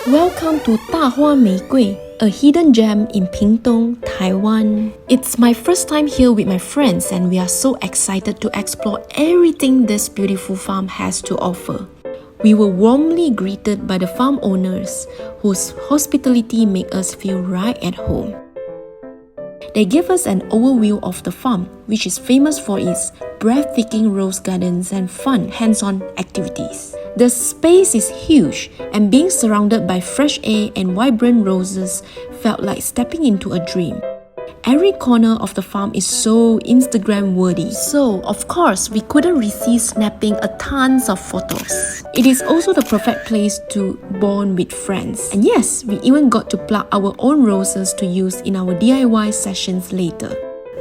Welcome to Dahua玫瑰, a hidden gem in PingTung Taiwan. It's my first time here with my friends and we are so excited to explore everything this beautiful farm has to offer. We were warmly greeted by the farm owners, whose hospitality made us feel right at home. They gave us an overview of the farm, which is famous for its breathtaking rose gardens and fun hands-on activities. The space is huge, and being surrounded by fresh air and vibrant roses felt like stepping into a dream. Every corner of the farm is so Instagram-worthy, so of course we couldn't resist snapping a tons of photos. It is also the perfect place to bond with friends. And yes, we even got to pluck our own roses to use in our DIY sessions later.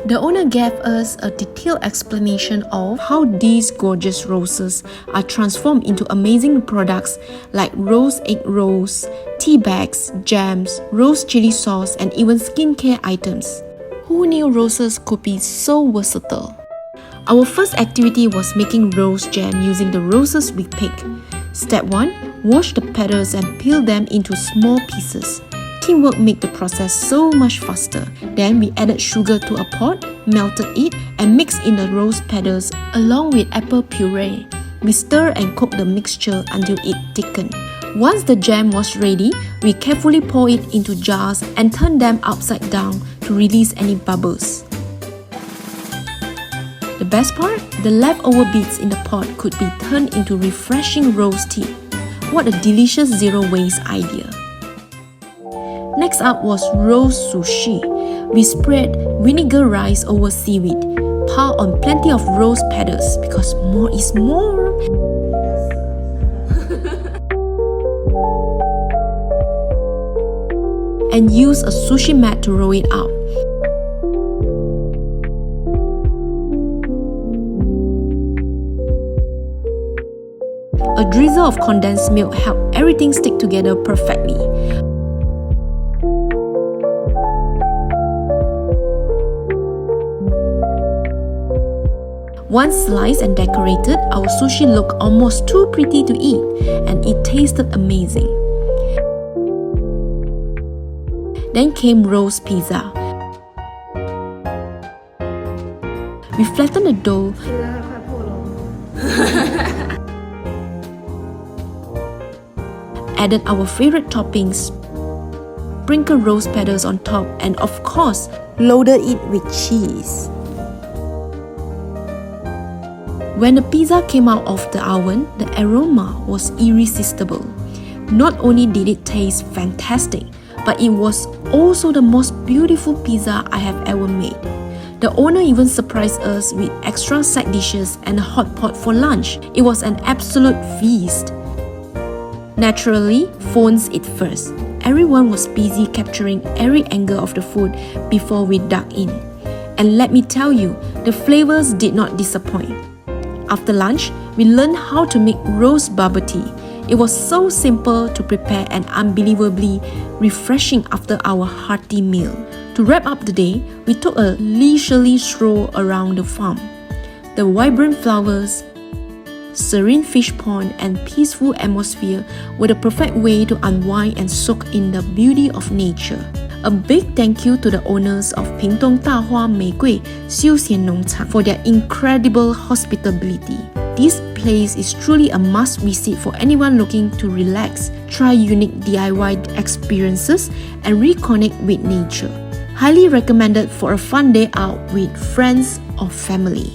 The owner gave us a detailed explanation of how these gorgeous roses are transformed into amazing products like rose egg rolls, tea bags, jams, rose chili sauce, and even skincare items. Who knew roses could be so versatile? Our first activity was making rose jam using the roses we picked. Step 1. Wash the petals and peel them into small pieces. Teamwork made the process so much faster. Then we added sugar to a pot, melted it, and mixed in the rose petals along with apple puree. We stir and cook the mixture until it thickened. Once the jam was ready, we carefully pour it into jars and turn them upside down to release any bubbles. The best part? The leftover bits in the pot could be turned into refreshing rose tea. What a delicious zero-waste idea! Next up was rose sushi. We spread vinegar rice over seaweed, piled on plenty of rose petals because more is more. And use a sushi mat to roll it out. A drizzle of condensed milk helped everything stick together perfectly. Once sliced and decorated, our sushi looked almost too pretty to eat, and it tasted amazing. Then came rose pizza. We flattened the dough, added our favorite toppings, sprinkled rose petals on top, and of course, loaded it with cheese. When the pizza came out of the oven, the aroma was irresistible. Not only did it taste fantastic, but it was also the most beautiful pizza I have ever made. The owner even surprised us with extra side dishes and a hot pot for lunch. It was an absolute feast. Naturally, phones it first. Everyone was busy capturing every angle of the food before we dug in. And let me tell you, the flavors did not disappoint. After lunch, we learned how to make rose bubble tea. It was so simple to prepare and unbelievably refreshing after our hearty meal. To wrap up the day, we took a leisurely stroll around the farm. The vibrant flowers, serene fish pond, and peaceful atmosphere were the perfect way to unwind and soak in the beauty of nature. A big thank you to the owners of PingTung Dahua玫瑰休闲农场 for their incredible hospitality. This place is truly a must-visit for anyone looking to relax, try unique DIY experiences, and reconnect with nature. Highly recommended for a fun day out with friends or family.